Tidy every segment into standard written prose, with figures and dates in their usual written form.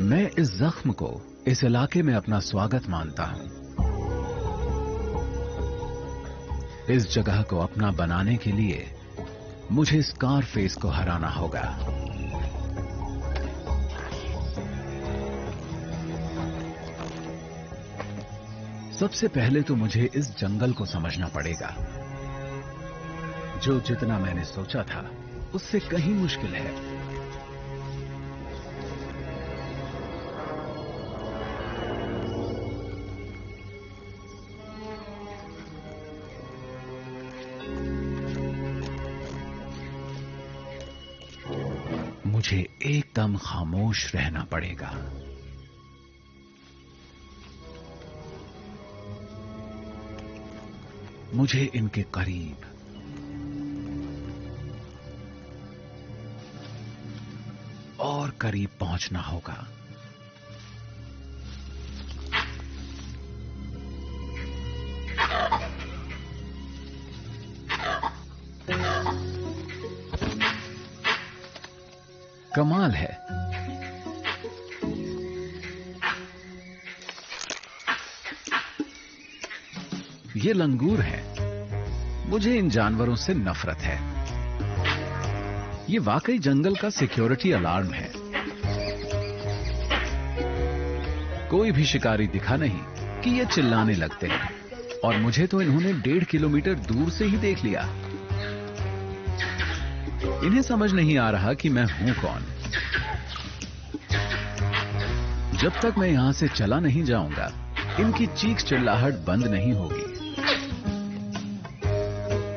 मैं इस जख्म को इस इलाके में अपना स्वागत मानता हूं। इस जगह को अपना बनाने के लिए मुझे स्कारफेस को हराना होगा। सबसे पहले तो मुझे इस जंगल को समझना पड़ेगा, जो जितना मैंने सोचा था उससे कहीं मुश्किल है। मुझे एकदम खामोश रहना पड़ेगा। मुझे इनके करीब और करीब पहुंचना होगा। कमाल है, ये लंगूर है। मुझे इन जानवरों से नफरत है। ये वाकई जंगल का सिक्योरिटी अलार्म है। कोई भी शिकारी दिखा नहीं कि ये चिल्लाने लगते हैं, और मुझे तो इन्होंने 1.5 किलोमीटर दूर से ही देख लिया। इन्हें समझ नहीं आ रहा कि मैं हूं कौन। जब तक मैं यहां से चला नहीं जाऊंगा, इनकी चीख चिल्लाहट बंद नहीं होगी।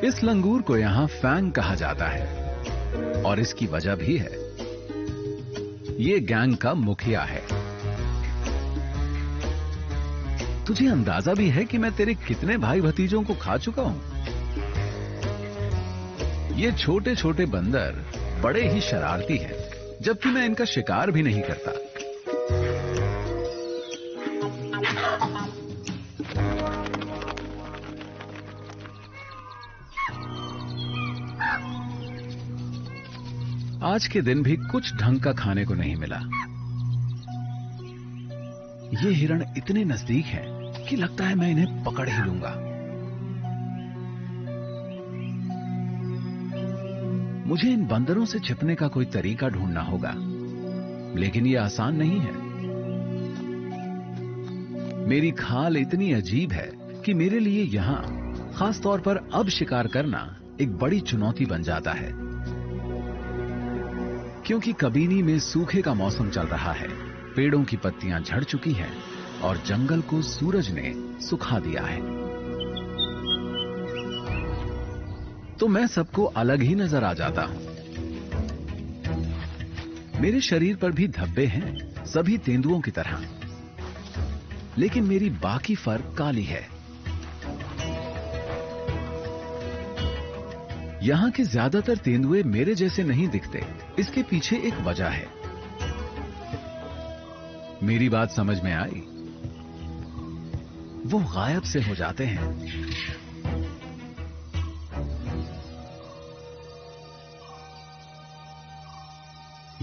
इस लंगूर को यहां फैंग कहा जाता है, और इसकी वजह भी है। ये गैंग का मुखिया है। तुझे अंदाजा भी है कि मैं तेरे कितने भाई भतीजों को खा चुका हूं? ये छोटे छोटे बंदर बड़े ही शरारती हैं, जबकि मैं इनका शिकार भी नहीं करता। आज के दिन भी कुछ ढंग का खाने को नहीं मिला। ये हिरण इतने नजदीक हैं कि लगता है मैं इन्हें पकड़ ही लूंगा। मुझे इन बंदरों से छिपने का कोई तरीका ढूंढना होगा, लेकिन यह आसान नहीं है। मेरी खाल इतनी अजीब है कि मेरे लिए यहां खास तौर पर अब शिकार करना एक बड़ी चुनौती बन जाता है, क्योंकि कबीनी में सूखे का मौसम चल रहा है। पेड़ों की पत्तियां झड़ चुकी हैं और जंगल को सूरज ने सुखा दिया है। तो मैं सबको अलग ही नजर आ जाता हूं। मेरे शरीर पर भी धब्बे हैं, सभी तेंदुओं की तरह, लेकिन मेरी बाकी फर काली है। यहां के ज्यादातर तेंदुए मेरे जैसे नहीं दिखते। इसके पीछे एक वजह है। मेरी बात समझ में आई? वो गायब से हो जाते हैं।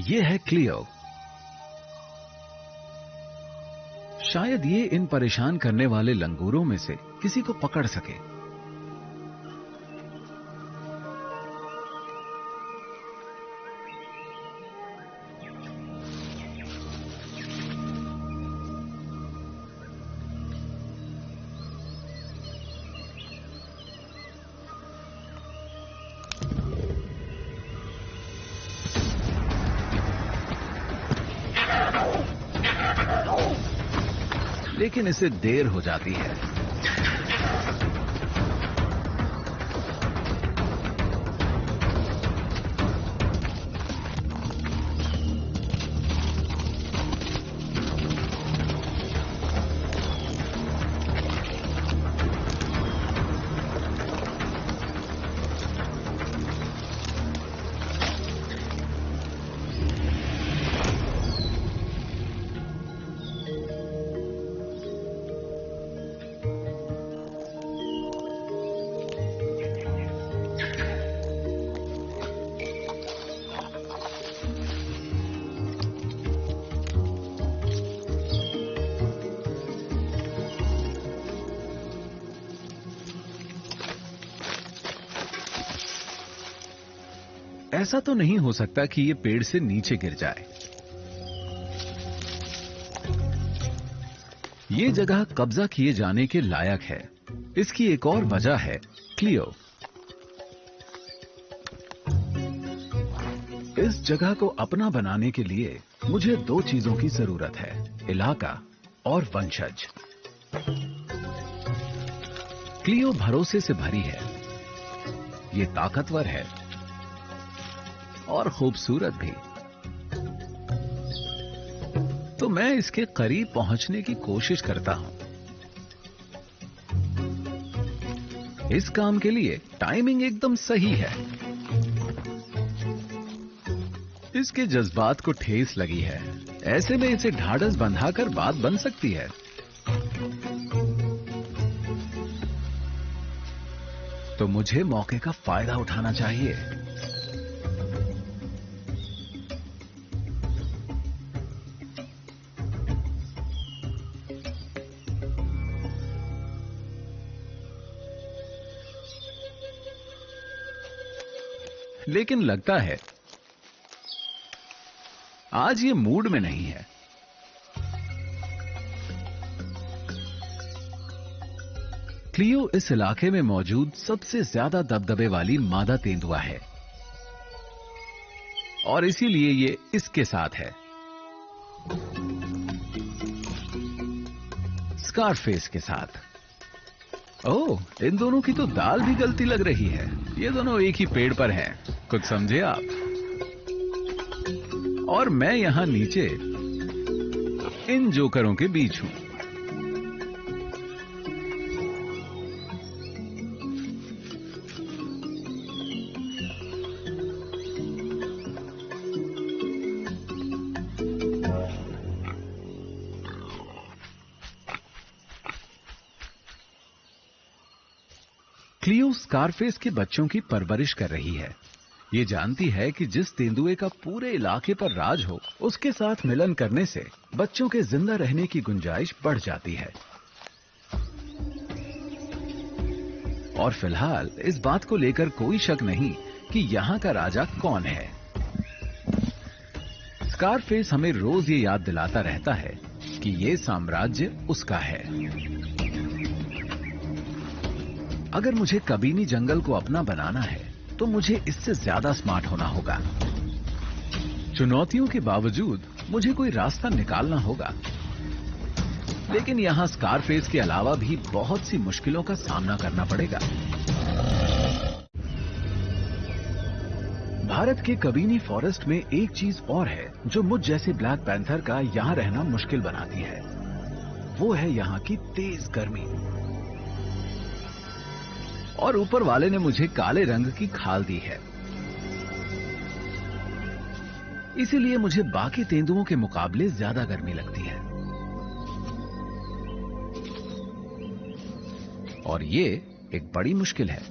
ये है क्लियो। शायद ये इन परेशान करने वाले लंगूरों में से किसी को पकड़ सके। लेकिन इसे देर हो जाती है। ऐसा तो नहीं हो सकता कि ये पेड़ से नीचे गिर जाए। ये जगह कब्जा किए जाने के लायक है। इसकी एक और वजह है क्लियो। इस जगह को अपना बनाने के लिए मुझे दो चीजों की जरूरत है, इलाका और वंशज। क्लियो भरोसे से भरी है, ये ताकतवर है और खूबसूरत भी। तो मैं इसके करीब पहुंचने की कोशिश करता हूं। इस काम के लिए टाइमिंग एकदम सही है। इसके जज्बात को ठेस लगी है, ऐसे में इसे ढाढ़स बंधाकर बात बन सकती है। तो मुझे मौके का फायदा उठाना चाहिए। लेकिन लगता है आज ये मूड में नहीं है। क्लियो इस इलाके में मौजूद सबसे ज्यादा दबदबे वाली मादा तेंदुआ है और इसीलिए ये इसके साथ है, स्कारफेस के साथ। ओह, इन दोनों की तो दाल भी गलती लग रही है। ये दोनों एक ही पेड़ पर हैं, कुछ समझे आप? और मैं यहां नीचे इन जोकरों के बीच हूं। क्लियो स्कारफेस के बच्चों की परवरिश कर रही है। ये जानती है कि जिस तेंदुए का पूरे इलाके पर राज हो, उसके साथ मिलन करने से बच्चों के जिंदा रहने की गुंजाइश बढ़ जाती है। और फिलहाल इस बात को लेकर कोई शक नहीं कि यहां का राजा कौन है। स्कारफेस हमें रोज ये याद दिलाता रहता है कि ये साम्राज्य उसका है। अगर मुझे कबीनी जंगल को अपना बनाना है तो मुझे इससे ज्यादा स्मार्ट होना होगा। चुनौतियों के बावजूद मुझे कोई रास्ता निकालना होगा। लेकिन यहां स्कारफेस के अलावा भी बहुत सी मुश्किलों का सामना करना पड़ेगा। भारत के कबीनी फॉरेस्ट में एक चीज और है जो मुझ जैसे ब्लैक पैंथर का यहां रहना मुश्किल बनाती है। वो है यहां की तेज गर्मी। और ऊपर वाले ने मुझे काले रंग की खाल दी है, इसीलिए मुझे बाकी तेंदुओं के मुकाबले ज्यादा गर्मी लगती है। और ये एक बड़ी मुश्किल है।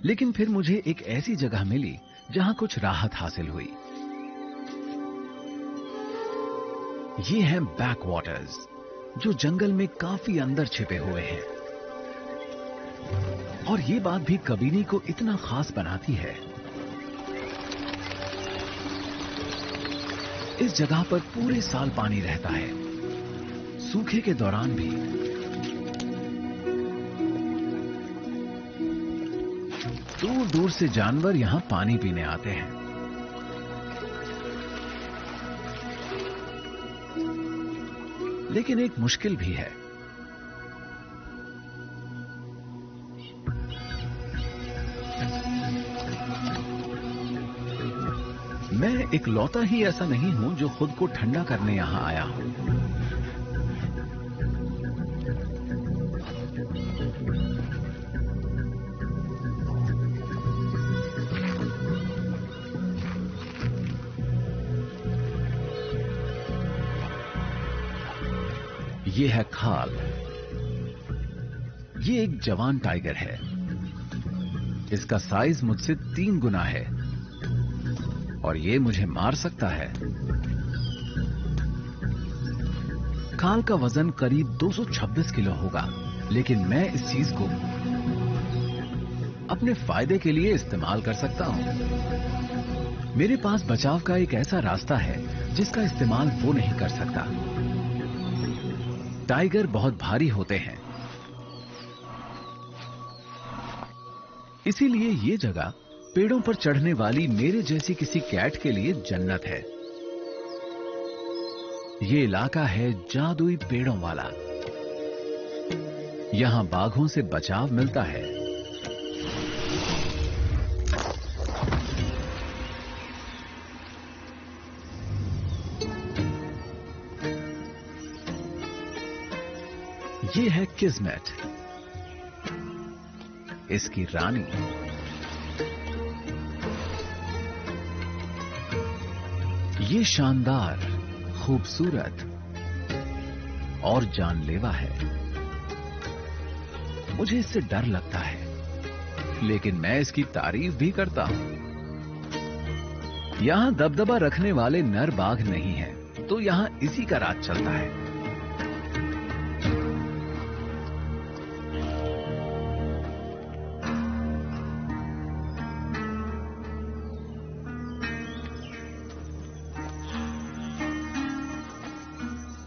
लेकिन फिर मुझे एक ऐसी जगह मिली जहां कुछ राहत हासिल हुई। ये हैं बैक वाटर्स, जो जंगल में काफी अंदर छिपे हुए हैं। और ये बात भी कबीनी को इतना खास बनाती है। इस जगह पर पूरे साल पानी रहता है, सूखे के दौरान भी। दूर दूर से जानवर यहां पानी पीने आते हैं। लेकिन एक मुश्किल भी है। मैं इकलौता ही ऐसा नहीं हूं जो खुद को ठंडा करने यहां आया हूं। ये है खाल। ये एक जवान टाइगर है। इसका साइज मुझसे 3 गुना है और ये मुझे मार सकता है। खाल का वजन करीब 226 किलो होगा, लेकिन मैं इस चीज को अपने फायदे के लिए इस्तेमाल कर सकता हूं। मेरे पास बचाव का एक ऐसा रास्ता है जिसका इस्तेमाल वो नहीं कर सकता। टाइगर बहुत भारी होते हैं, इसीलिए ये जगह पेड़ों पर चढ़ने वाली मेरे जैसी किसी कैट के लिए जन्नत है। ये इलाका है जादुई पेड़ों वाला। यहां बाघों से बचाव मिलता है। ये है किस्मत, इसकी रानी। ये शानदार, खूबसूरत और जानलेवा है। मुझे इससे डर लगता है, लेकिन मैं इसकी तारीफ भी करता हूं। यहां दबदबा रखने वाले नर बाघ नहीं हैं, तो यहां इसी का राज चलता है।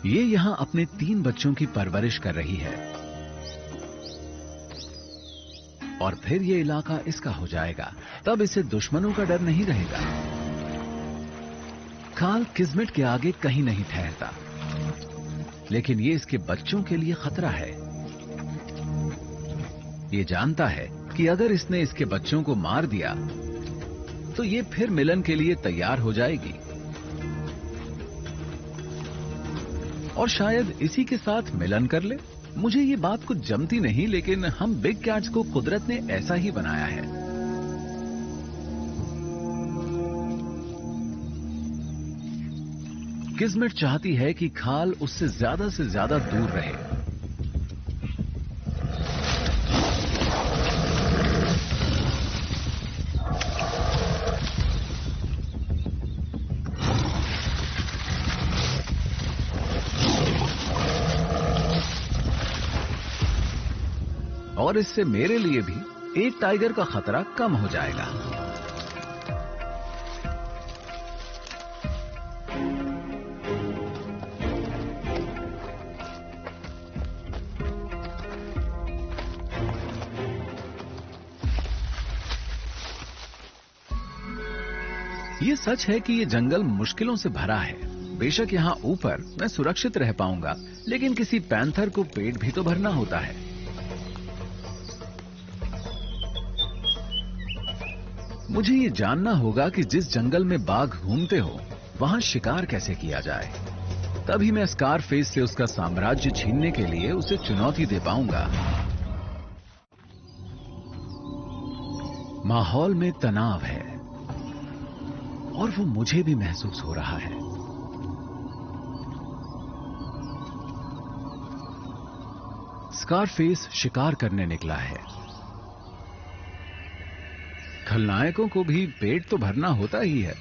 ये यहां अपने 3 बच्चों की परवरिश कर रही है और फिर ये इलाका इसका हो जाएगा। तब इसे दुश्मनों का डर नहीं रहेगा। खाल किस्मत के आगे कहीं नहीं ठहरता, लेकिन ये इसके बच्चों के लिए खतरा है। ये जानता है कि अगर इसने इसके बच्चों को मार दिया तो ये फिर मिलन के लिए तैयार हो जाएगी और शायद इसी के साथ मिलन कर ले। मुझे ये बात कुछ जमती नहीं, लेकिन हम बिग कैट्स को कुदरत ने ऐसा ही बनाया है। किस्मत चाहती है कि खाल उससे ज्यादा से ज्यादा दूर रहे। और इससे मेरे लिए भी एक टाइगर का खतरा कम हो जाएगा। ये सच है कि ये जंगल मुश्किलों से भरा है। बेशक यहां ऊपर मैं सुरक्षित रह पाऊंगा, लेकिन किसी पैंथर को पेट भी तो भरना होता है। मुझे ये जानना होगा कि जिस जंगल में बाघ घूमते हो वहां शिकार कैसे किया जाए। तभी मैं स्कारफेस से उसका साम्राज्य छीनने के लिए उसे चुनौती दे पाऊंगा। माहौल में तनाव है और वो मुझे भी महसूस हो रहा है। स्कारफेस शिकार करने निकला है। खलनायकों को भी पेट तो भरना होता ही है।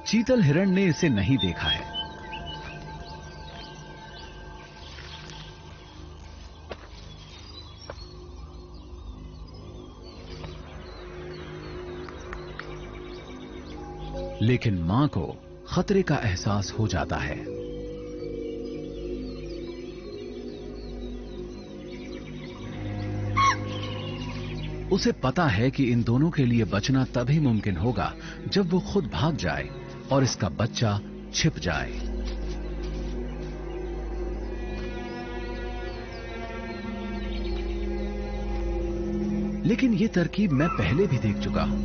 चीतल हिरण ने इसे नहीं देखा है। लेकिन मां को खतरे का एहसास हो जाता है। उसे पता है कि इन दोनों के लिए बचना तभी मुमकिन होगा जब वो खुद भाग जाए और इसका बच्चा छिप जाए। लेकिन ये तरकीब मैं पहले भी देख चुका हूं,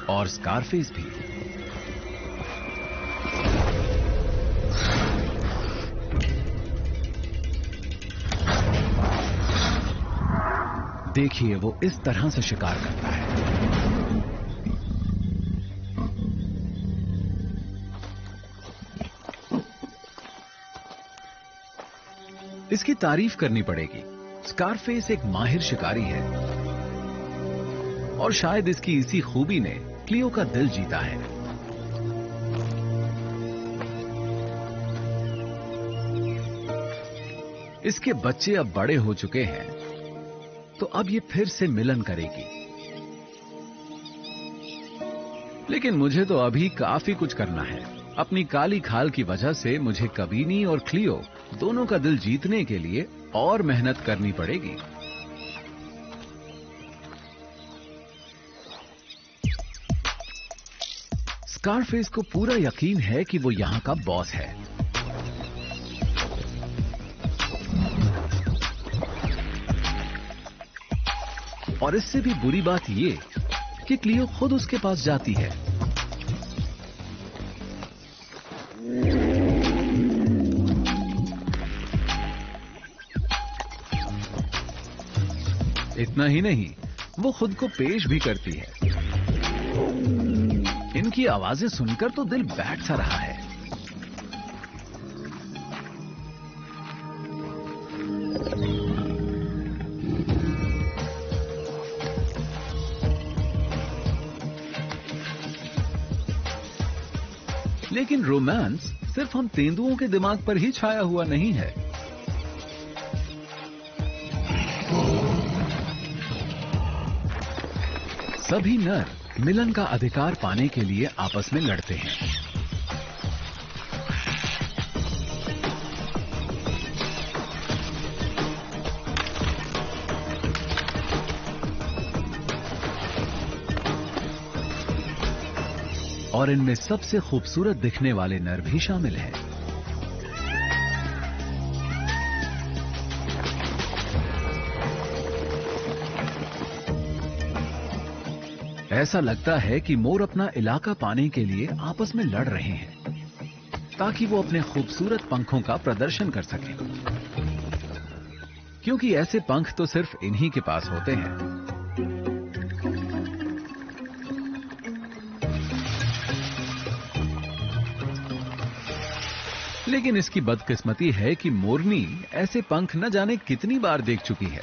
और स्कारफेस भी। देखिए वो इस तरह से शिकार करता है। इसकी तारीफ करनी पड़ेगी। स्कारफेस एक माहिर शिकारी है और शायद इसकी इसी खूबी ने क्लियो का दिल जीता है। इसके बच्चे अब बड़े हो चुके हैं तो अब ये फिर से मिलन करेगी। लेकिन मुझे तो अभी काफी कुछ करना है। अपनी काली खाल की वजह से मुझे कबीनी और क्लियो दोनों का दिल जीतने के लिए और मेहनत करनी पड़ेगी। स्कारफेस को पूरा यकीन है कि वो यहां का बॉस है। और इससे भी बुरी बात ये कि क्लियो खुद उसके पास जाती है। इतना ही नहीं, वो खुद को पेश भी करती है। इनकी आवाजें सुनकर तो दिल बैठ सा रहा है। लेकिन रोमांस सिर्फ हम तेंदुओं के दिमाग पर ही छाया हुआ नहीं है। सभी नर मिलन का अधिकार पाने के लिए आपस में लड़ते हैं। और इनमें सबसे खूबसूरत दिखने वाले नर भी शामिल हैं। ऐसा लगता है कि मोर अपना इलाका पाने के लिए आपस में लड़ रहे हैं, ताकि वो अपने खूबसूरत पंखों का प्रदर्शन कर सकें। क्योंकि ऐसे पंख तो सिर्फ इन्हीं के पास होते हैं। लेकिन इसकी बदकिस्मती है कि मोरनी ऐसे पंख न जाने कितनी बार देख चुकी है।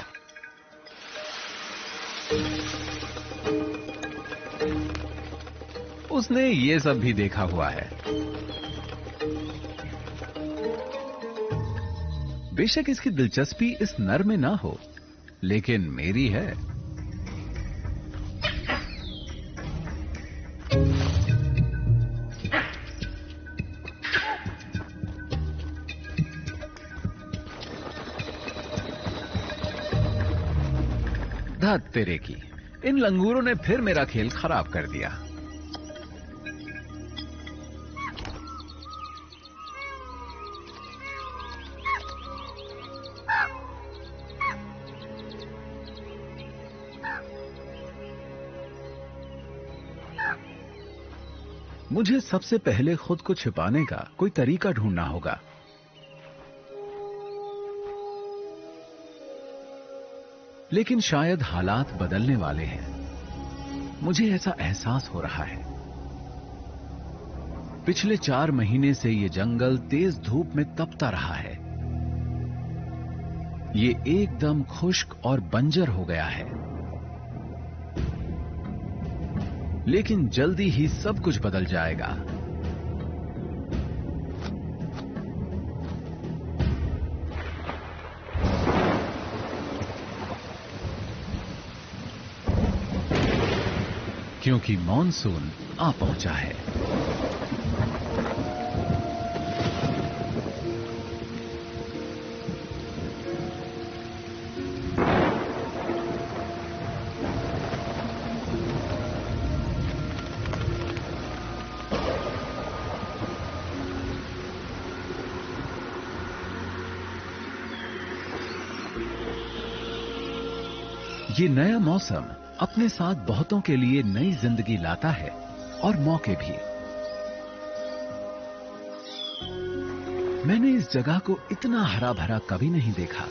उसने ये सब भी देखा हुआ है। बेशक इसकी दिलचस्पी इस नर में ना हो, लेकिन मेरी है। धत तेरे की, इन लंगूरों ने फिर मेरा खेल खराब कर दिया। मुझे सबसे पहले खुद को छिपाने का कोई तरीका ढूंढना होगा। लेकिन शायद हालात बदलने वाले हैं। मुझे ऐसा एहसास हो रहा है। पिछले 4 महीने से ये जंगल तेज धूप में तपता रहा है। ये एकदम खुश्क और बंजर हो गया है। लेकिन जल्दी ही सब कुछ बदल जाएगा। क्योंकि मॉनसून आ पहुंचा है। ये नया मौसम अपने साथ बहुतों के लिए नई जिंदगी लाता है और मौके भी। मैंने इस जगह को इतना हरा भरा कभी नहीं देखा।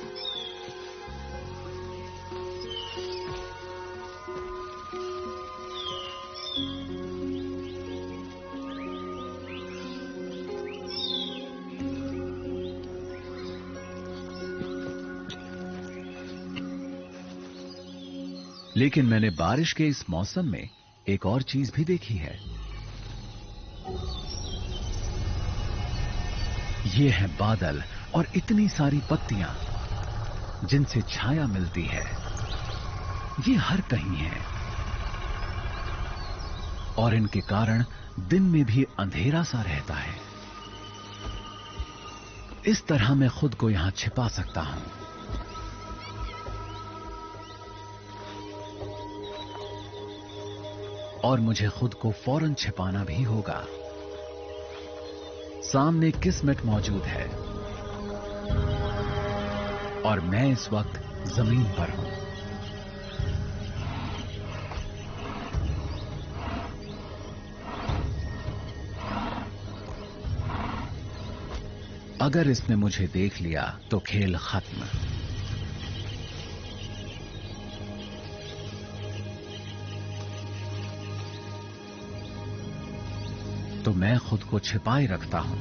लेकिन मैंने बारिश के इस मौसम में एक और चीज भी देखी है। ये है बादल और इतनी सारी पत्तियां जिनसे छाया मिलती है। ये हर कहीं है और इनके कारण दिन में भी अंधेरा सा रहता है। इस तरह मैं खुद को यहां छिपा सकता हूं। और मुझे खुद को फौरन छिपाना भी होगा। सामने किस्मत मौजूद है और मैं इस वक्त जमीन पर हूं। अगर इसने मुझे देख लिया तो खेल खत्म। तो मैं खुद को छिपाए रखता हूं।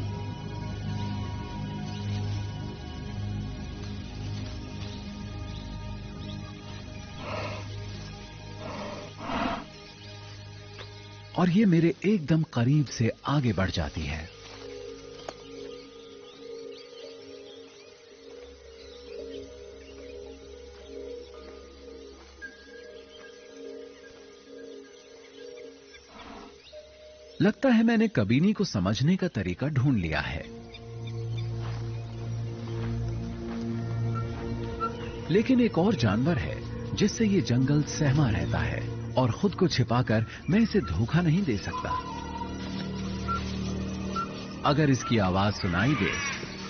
और ये मेरे एकदम करीब से आगे बढ़ जाती है। लगता है मैंने कबीनी को समझने का तरीका ढूंढ लिया है। लेकिन एक और जानवर है जिससे ये जंगल सहमा रहता है और खुद को छिपाकर मैं इसे धोखा नहीं दे सकता। अगर इसकी आवाज सुनाई दे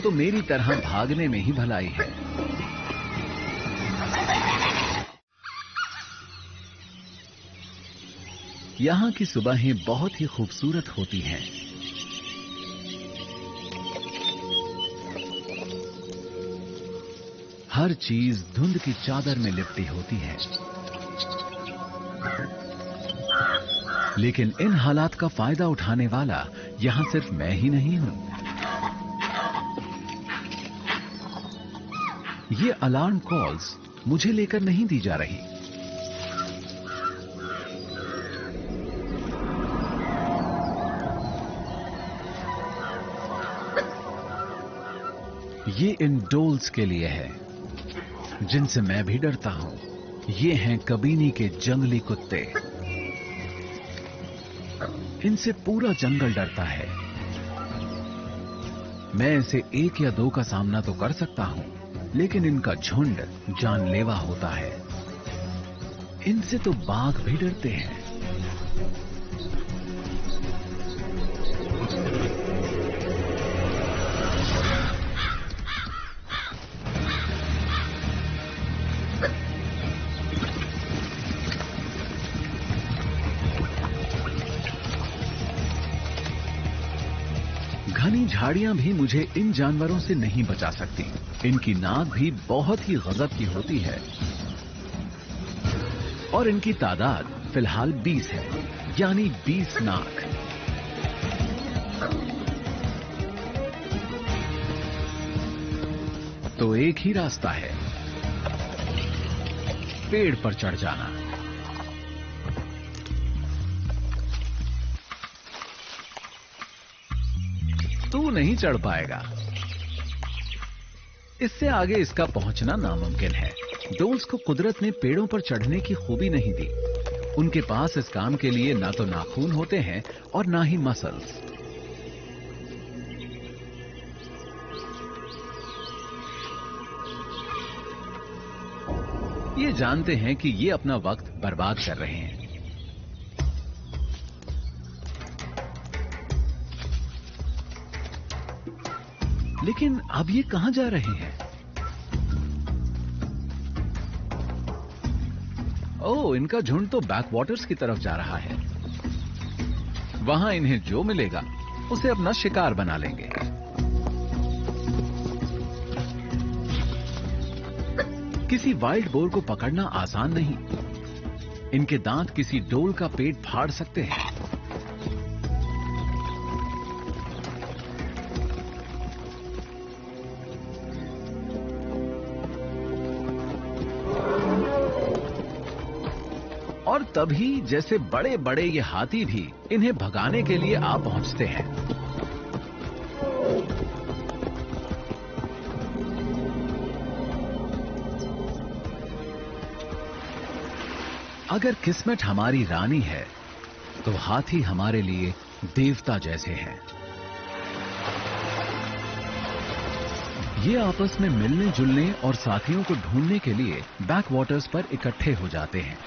तो मेरी तरह भागने में ही भलाई है। यहां की सुबहें बहुत ही खूबसूरत होती हैं। हर चीज धुंध की चादर में लिपटी होती है। लेकिन इन हालात का फायदा उठाने वाला यहां सिर्फ मैं ही नहीं हूं। ये अलार्म कॉल्स मुझे लेकर नहीं दी जा रही। ये इन डोल्स के लिए है जिनसे मैं भी डरता हूं। ये हैं कबीनी के जंगली कुत्ते। इनसे पूरा जंगल डरता है। मैं इसे एक या दो का सामना तो कर सकता हूं, लेकिन इनका झुंड जानलेवा होता है। इनसे तो बाघ भी डरते हैं। घनी झाड़ियां भी मुझे इन जानवरों से नहीं बचा सकती। इनकी नाक भी बहुत ही गजब की होती है और इनकी तादाद फिलहाल 20 है, यानी 20 नाक। तो एक ही रास्ता है, पेड़ पर चढ़ जाना। तू नहीं चढ़ पाएगा। इससे आगे इसका पहुंचना नामुमकिन है। डोल्स को कुदरत ने पेड़ों पर चढ़ने की खूबी नहीं दी। उनके पास इस काम के लिए ना तो नाखून होते हैं और ना ही मसल्स। ये जानते हैं कि ये अपना वक्त बर्बाद कर रहे हैं। लेकिन अब ये कहां जा रहे हैं? ओह, इनका झुंड तो बैकवाटर्स की तरफ जा रहा है। वहां इन्हें जो मिलेगा उसे अपना शिकार बना लेंगे। किसी वाइल्ड बोर को पकड़ना आसान नहीं। इनके दांत किसी डोल का पेट फाड़ सकते हैं। और तभी जैसे बड़े बड़े ये हाथी भी इन्हें भगाने के लिए आ पहुंचते हैं। अगर किस्मत हमारी रानी है तो हाथी हमारे लिए देवता जैसे हैं। ये आपस में मिलने जुलने और साथियों को ढूंढने के लिए बैकवाटर्स पर इकट्ठे हो जाते हैं।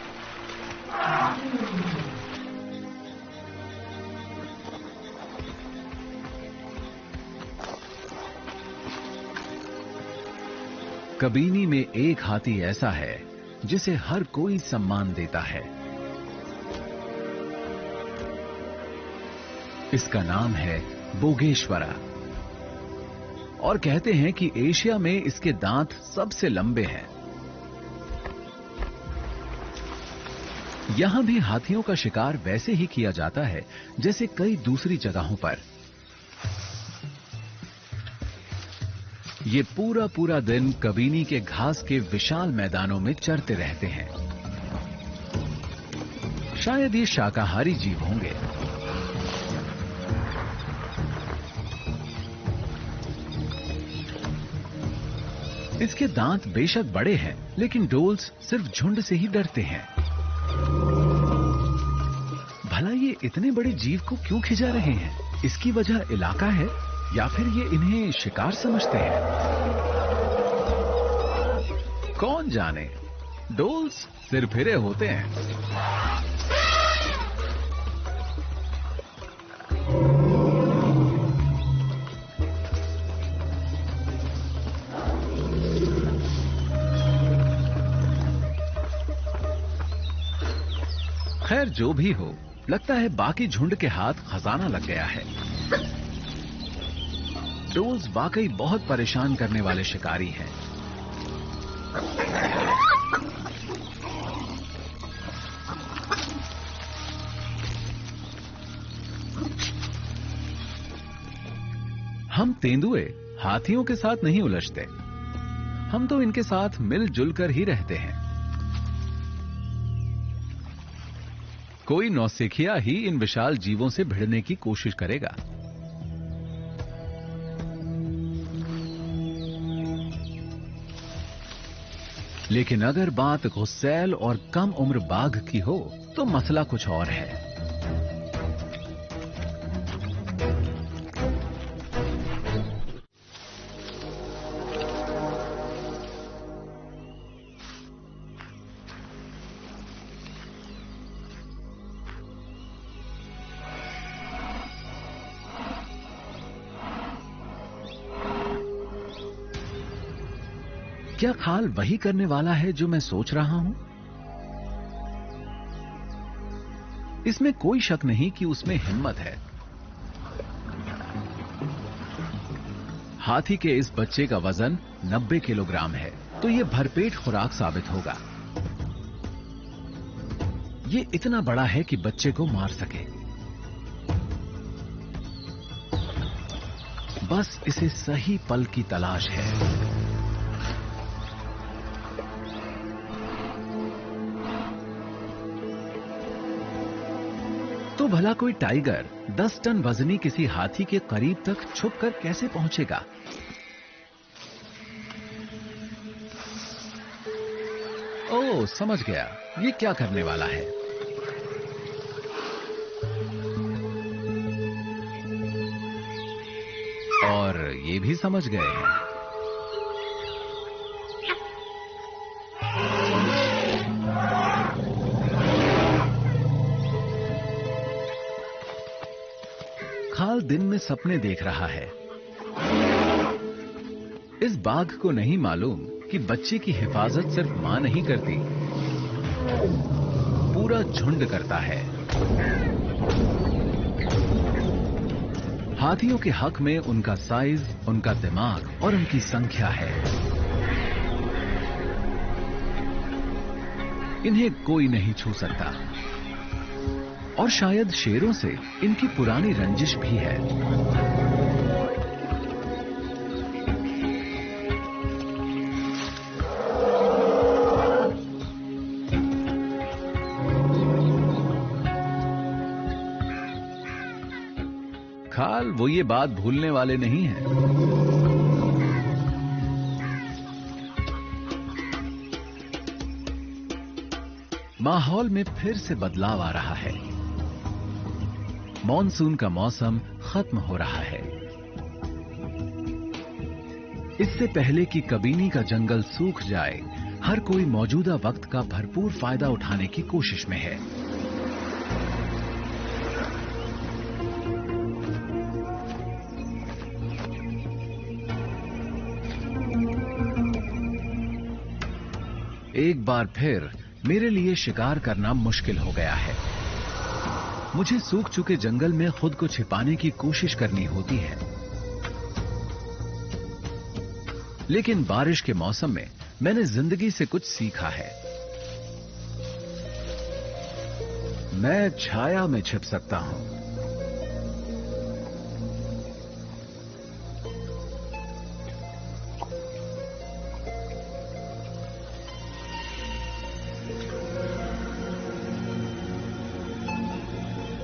कबीनी में एक हाथी ऐसा है जिसे हर कोई सम्मान देता है। इसका नाम है बोगेश्वरा और कहते हैं कि एशिया में इसके दांत सबसे लंबे हैं। यहां भी हाथियों का शिकार वैसे ही किया जाता है जैसे कई दूसरी जगहों पर। ये पूरा दिन कबीनी के घास के विशाल मैदानों में चरते रहते हैं। शायद ये शाकाहारी जीव होंगे। इसके दांत बेशक बड़े हैं, लेकिन डोल्स सिर्फ झुंड से ही डरते हैं। भला ये इतने बड़े जीव को क्यों खिंचा रहे हैं? इसकी वजह इलाका है या फिर ये इन्हें शिकार समझते हैं? कौन जाने। डोल्स सिरफिरे होते हैं। खैर जो भी हो, लगता है बाकी झुंड के हाथ खजाना लग गया है। डोल्स वाकई बहुत परेशान करने वाले शिकारी हैं। हम तेंदुए हाथियों के साथ नहीं उलझते। हम तो इनके साथ मिलजुल कर ही रहते हैं। कोई नौसिखिया ही इन विशाल जीवों से भिड़ने की कोशिश करेगा। लेकिन अगर बात गुस्सैल और कम उम्र बाघ की हो तो मसला कुछ और है। क्या खाल वही करने वाला है जो मैं सोच रहा हूं? इसमें कोई शक नहीं कि उसमें हिम्मत है। हाथी के इस बच्चे का वजन 90 किलोग्राम है, तो यह भरपेट खुराक साबित होगा। ये इतना बड़ा है कि बच्चे को मार सके। बस इसे सही पल की तलाश है। तो भला कोई टाइगर 10 टन वजनी किसी हाथी के करीब तक छुपकर कैसे पहुंचेगा? ओह, समझ गया ये क्या करने वाला है। और ये भी समझ गए हैं। खाल दिन में सपने देख रहा है। इस बाघ को नहीं मालूम कि बच्चे की हिफाजत सिर्फ मां नहीं करती, पूरा झुंड करता है। हाथियों के हक में उनका साइज, उनका दिमाग और उनकी संख्या है। इन्हें कोई नहीं छू सकता। और शायद शेरों से इनकी पुरानी रंजिश भी है। खाल वो ये बात भूलने वाले नहीं हैं। मां माहौल में फिर से बदलाव आ रहा है। मॉनसून का मौसम खत्म हो रहा है। इससे पहले कि कबीनी का जंगल सूख जाए, हर कोई मौजूदा वक्त का भरपूर फायदा उठाने की कोशिश में है। एक बार फिर मेरे लिए शिकार करना मुश्किल हो गया है। मुझे सूख चुके जंगल में खुद को छिपाने की कोशिश करनी होती है। लेकिन बारिश के मौसम में मैंने जिंदगी से कुछ सीखा है। मैं छाया में छिप सकता हूं।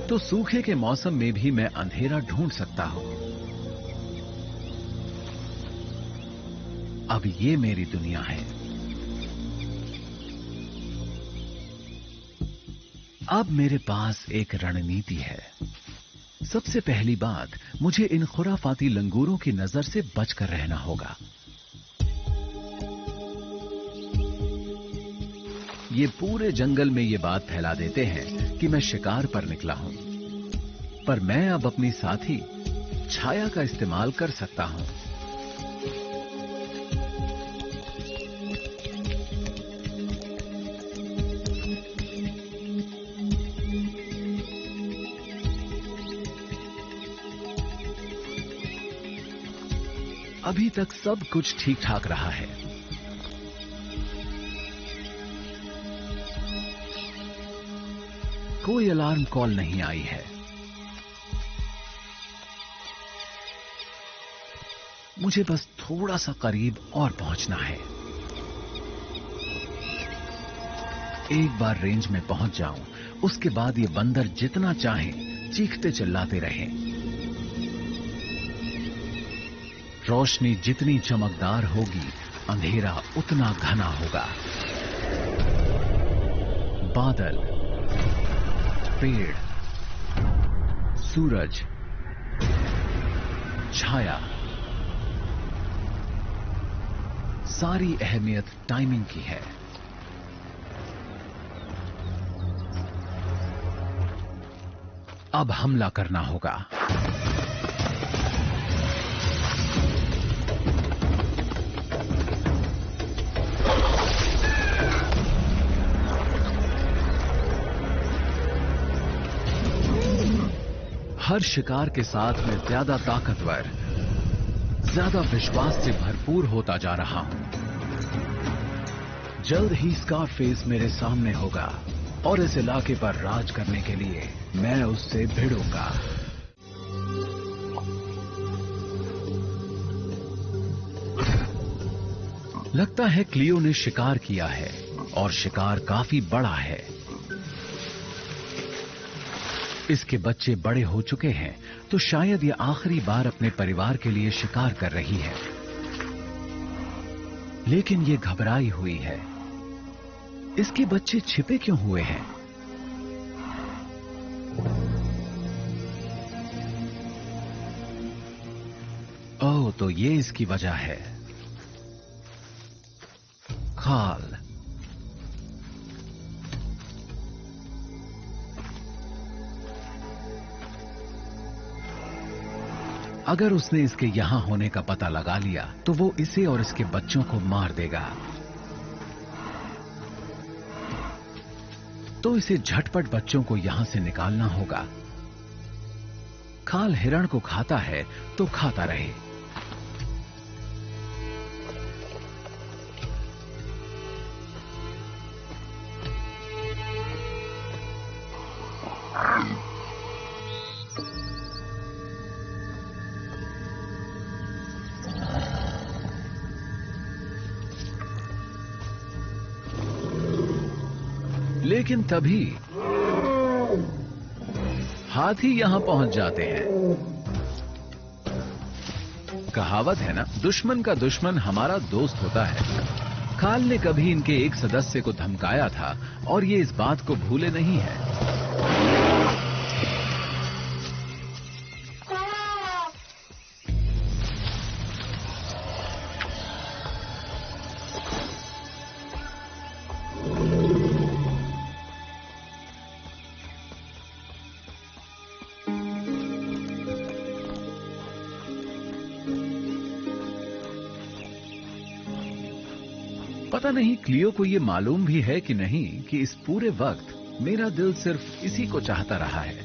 तो सूखे के मौसम में भी मैं अंधेरा ढूंढ सकता हूं। अब ये मेरी दुनिया है। अब मेरे पास एक रणनीति है। सबसे पहली बात, मुझे इन खुराफाती लंगूरों की नजर से बचकर रहना होगा। ये पूरे जंगल में ये बात फैला देते हैं कि मैं शिकार पर निकला हूं, पर मैं अब अपनी साथी छाया का इस्तेमाल कर सकता हूं। अभी तक सब कुछ ठीक ठाक रहा है। कोई अलार्म कॉल नहीं आई है। मुझे बस थोड़ा सा करीब और पहुंचना है। एक बार रेंज में पहुंच जाऊं, उसके बाद ये बंदर जितना चाहें चीखते चिल्लाते रहें। रोशनी जितनी चमकदार होगी, अंधेरा उतना घना होगा। बादल, पेड़, सूरज, छाया, सारी अहमियत टाइमिंग की है। अब हमला करना होगा। हर शिकार के साथ मैं ज्यादा ताकतवर, ज्यादा विश्वास से भरपूर होता जा रहा हूं। जल्द ही स्कारफेस मेरे सामने होगा और इस इलाके पर राज करने के लिए मैं उससे भिड़ूंगा। लगता है क्लियो ने शिकार किया है और शिकार काफी बड़ा है। इसके बच्चे बड़े हो चुके हैं, तो शायद ये आखिरी बार अपने परिवार के लिए शिकार कर रही है। लेकिन ये घबराई हुई है। इसके बच्चे छिपे क्यों हुए हैं? ओह, तो ये इसकी वजह है। खाल। अगर उसने इसके यहां होने का पता लगा लिया तो वो इसे और इसके बच्चों को मार देगा। तो इसे झटपट बच्चों को यहां से निकालना होगा। खाल हिरण को खाता है तो खाता रहे। लेकिन तभी हाथी यहां पहुंच जाते हैं। कहावत है ना, दुश्मन का दुश्मन हमारा दोस्त होता है। खाल ने कभी इनके एक सदस्य को धमकाया था और ये इस बात को भूले नहीं है। पता नहीं क्लियो को ये मालूम भी है कि नहीं कि इस पूरे वक्त मेरा दिल सिर्फ इसी को चाहता रहा है।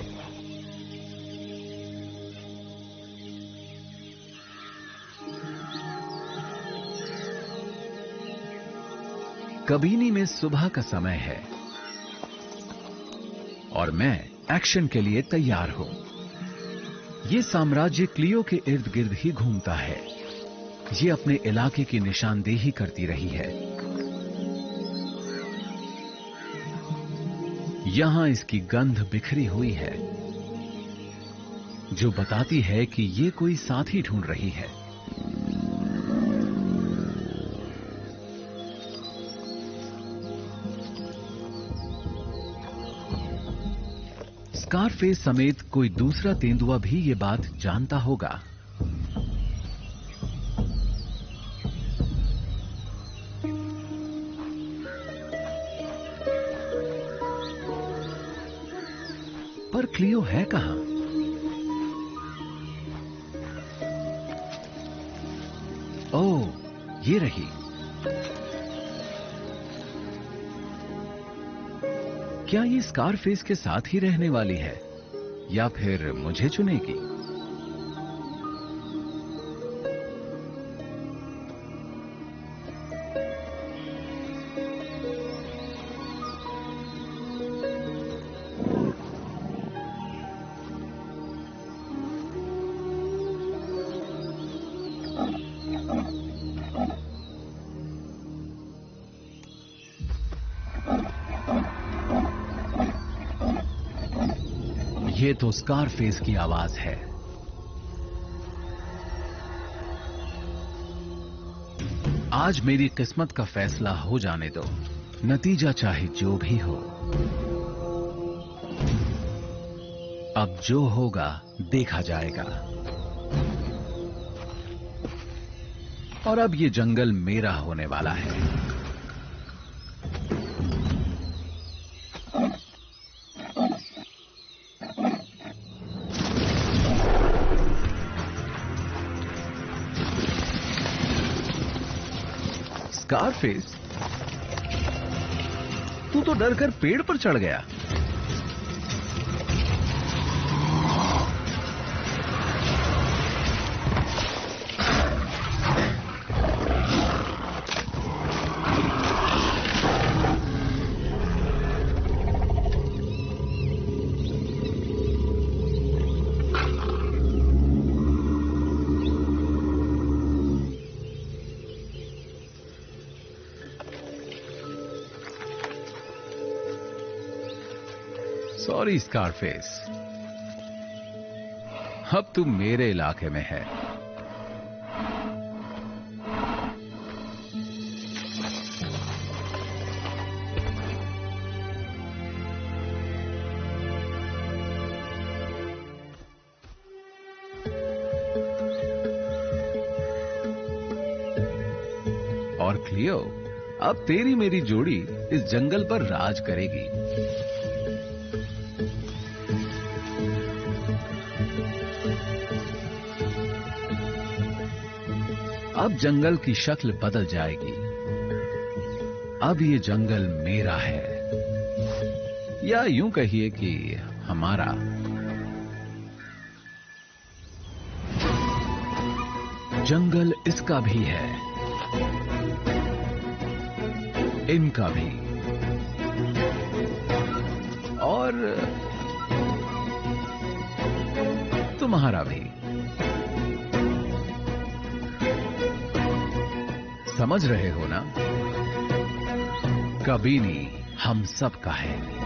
कबीनी में सुबह का समय है और मैं एक्शन के लिए तैयार हूं। ये साम्राज्य क्लियो के इर्द गिर्द ही घूमता है। ये अपने इलाके की निशानदेही करती रही है। यहां इसकी गंध बिखरी हुई है जो बताती है कि ये कोई साथी ढूंढ रही है। स्कारफेस समेत कोई दूसरा तेंदुआ भी ये बात जानता होगा। पर क्लियो है कहां? ओह, ये रही। क्या ये स्कारफेस के साथ ही रहने वाली है या फिर मुझे चुनेगी? ये तो स्कारफेस की आवाज है। आज मेरी किस्मत का फैसला हो जाने दो, नतीजा चाहे जो भी हो। अब जो होगा देखा जाएगा। और अब ये जंगल मेरा होने वाला है। स्कारफेस, तू तो डर कर पेड़ पर चढ़ गया। सॉरी स्कारफेस, अब तू मेरे इलाके में है। और क्लियो, अब तेरी मेरी जोड़ी इस जंगल पर राज करेगी। अब जंगल की शक्ल बदल जाएगी। अब ये जंगल मेरा है, या यूं कहिए कि हमारा। जंगल इसका भी है, इनका भी, और तुम्हारा भी। समझ रहे हो ना? कबीनी हम सब का है।